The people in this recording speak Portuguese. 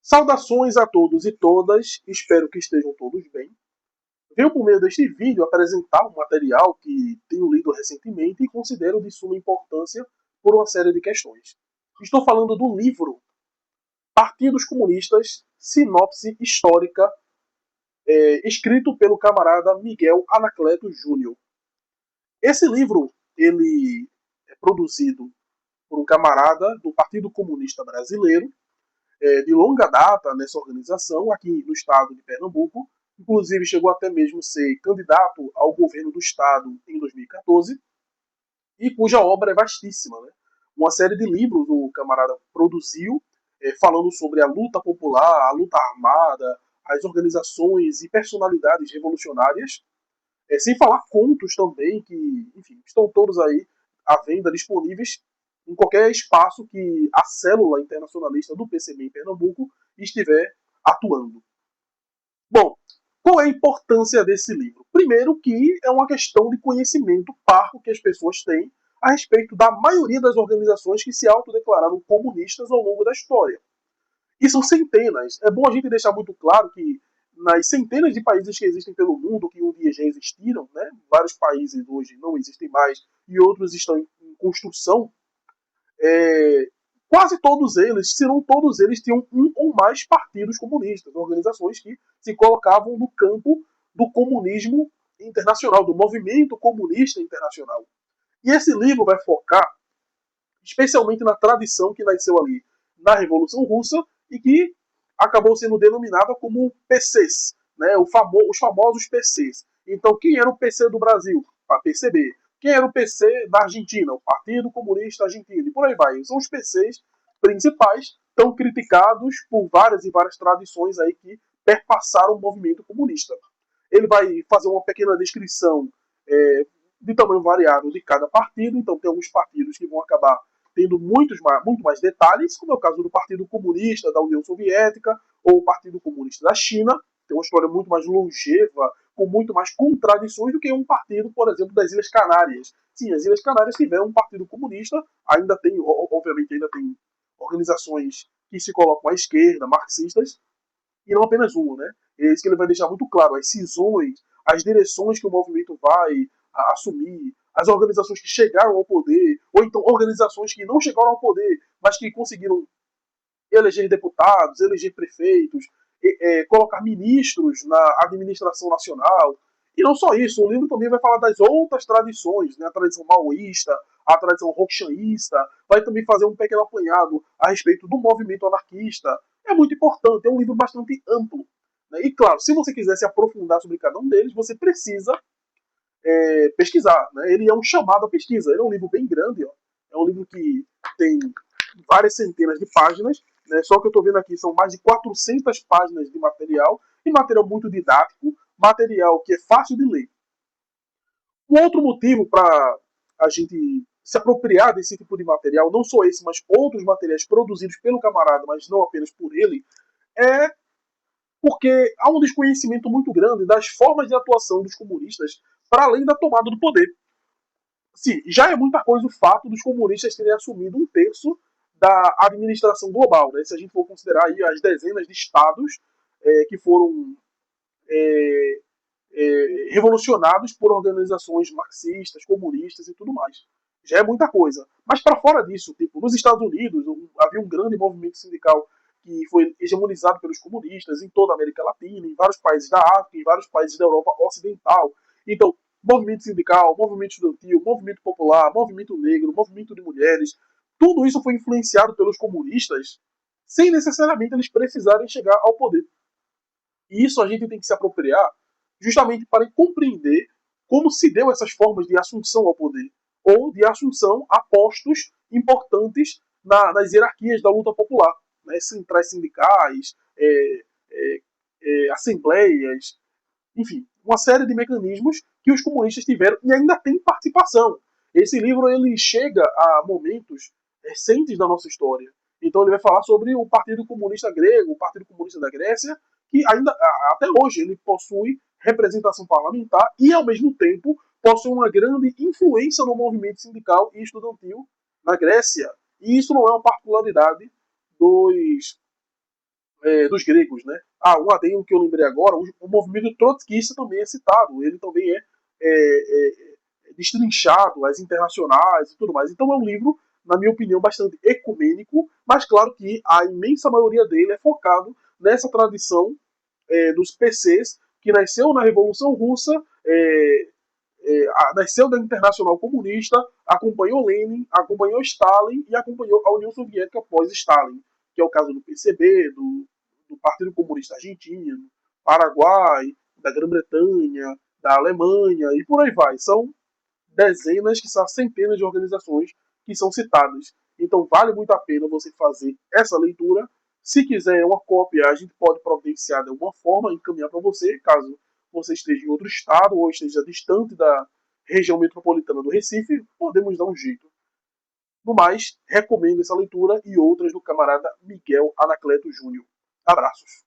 Saudações a todos e todas, espero que estejam todos bem. Venho por meio deste vídeo apresentar um material que tenho lido recentemente e considero de suma importância por uma série de questões. Estou falando do livro Partidos Comunistas, Sinopse Histórica, escrito pelo camarada Miguel Anacleto Júnior. Esse livro ele é produzido por um camarada do Partido Comunista Brasileiro, de longa data nessa organização, aqui no estado de Pernambuco. Inclusive, chegou até mesmo a ser candidato ao governo do estado em 2014, e cuja obra é vastíssima. Né? Uma série de livros o camarada produziu, falando sobre a luta popular, a luta armada, as organizações e personalidades revolucionárias, sem falar contos também, que, enfim, estão todos aí à venda, disponíveis em qualquer espaço que a célula internacionalista do PCB em Pernambuco estiver atuando. Bom, qual é a importância desse livro? Primeiro que é uma questão de conhecimento parco que as pessoas têm a respeito da maioria das organizações que se autodeclararam comunistas ao longo da história. E são centenas. É bom a gente deixar muito claro que nas centenas de países que existem pelo mundo, que um dia já existiram, né? Vários países hoje não existem mais e outros estão em construção, é, quase todos eles, se não todos eles, tinham um ou mais partidos comunistas, organizações que se colocavam no campo do comunismo internacional, do movimento comunista internacional. E esse livro vai focar especialmente na tradição que nasceu ali na Revolução Russa e que acabou sendo denominada como PCs, né? Os famosos PCs. Então, quem era o PC do Brasil? A PCB. Quem era o PC da Argentina? O Partido Comunista Argentino. E por aí vai. São os PCs principais, tão criticados por várias e várias tradições aí que perpassaram o movimento comunista. Ele vai fazer uma pequena descrição de tamanho variável de cada partido. Então, tem alguns partidos que vão acabar tendo muito mais detalhes, como é o caso do Partido Comunista da União Soviética ou o Partido Comunista da China. Tem uma história muito mais longeva, com muito mais contradições do que um partido, por exemplo, das Ilhas Canárias. Sim, as Ilhas Canárias tiveram um partido comunista, ainda tem, obviamente, ainda tem organizações que se colocam à esquerda, marxistas, e não apenas uma, né? É isso que ele vai deixar muito claro, as cisões, as direções que o movimento vai assumir, as organizações que chegaram ao poder, ou então organizações que não chegaram ao poder, mas que conseguiram eleger deputados, eleger prefeitos, colocar ministros na administração nacional. E não só isso, o livro também vai falar das outras tradições, né? A tradição maoísta, a tradição roxanista, vai também fazer um pequeno apanhado a respeito do movimento anarquista. É muito importante, é um livro bastante amplo. Né? E claro, se você quiser se aprofundar sobre cada um deles, você precisa pesquisar. Né? Ele é um chamado à pesquisa, ele é um livro bem grande, ó. É um livro que tem várias centenas de páginas, né? Só que eu estou vendo aqui são mais de 400 páginas de material, e material muito didático, material que é fácil de ler. Um outro motivo para a gente se apropriar desse tipo de material, não só esse, mas outros materiais produzidos pelo camarada, mas não apenas por ele, é porque há um desconhecimento muito grande das formas de atuação dos comunistas para além da tomada do poder. Sim, já é muita coisa o fato dos comunistas terem assumido um terço da administração global, né? Se a gente for considerar aí as dezenas de estados que foram é, revolucionados por organizações marxistas, comunistas e tudo mais. Já é muita coisa. Mas para fora disso, tipo, nos Estados Unidos havia um grande movimento sindical que foi hegemonizado pelos comunistas em toda a América Latina, em vários países da África, em vários países da Europa Ocidental. Então, movimento sindical, movimento estudantil, movimento popular, movimento negro, movimento de mulheres, tudo isso foi influenciado pelos comunistas sem necessariamente eles precisarem chegar ao poder. E isso a gente tem que se apropriar justamente para compreender como se deu essas formas de assunção ao poder, ou de assunção a postos importantes nas hierarquias da luta popular, né? Centrais sindicais, assembleias, enfim, uma série de mecanismos que os comunistas tiveram e ainda têm participação. Esse livro ele chega a momentos recentes da nossa história. Então ele vai falar sobre o Partido Comunista Grego, o Partido Comunista da Grécia, que ainda até hoje ele possui representação parlamentar e ao mesmo tempo possui uma grande influência no movimento sindical e estudantil na Grécia. E isso não é uma particularidade dos dos gregos, né? Um adendo que eu lembrei agora, o movimento trotskista também é citado, ele também destrinchado, as internacionais e tudo mais. Então é um livro, na minha opinião, bastante ecumênico, mas claro que a imensa maioria dele é focado nessa tradição dos PCs, que nasceu na Revolução Russa, nasceu da Internacional Comunista, acompanhou Lenin, acompanhou Stalin e acompanhou a União Soviética pós-Stalin, que é o caso do PCB, do Partido Comunista Argentino, Paraguai, da Grã-Bretanha, da Alemanha e por aí vai. São dezenas, que são centenas de organizações que são citadas. Então vale muito a pena você fazer essa leitura. Se quiser uma cópia, a gente pode providenciar de alguma forma, encaminhar para você, caso você esteja em outro estado ou esteja distante da região metropolitana do Recife, podemos dar um jeito. No mais, recomendo essa leitura e outras do camarada Miguel Anacleto Júnior. Abraços.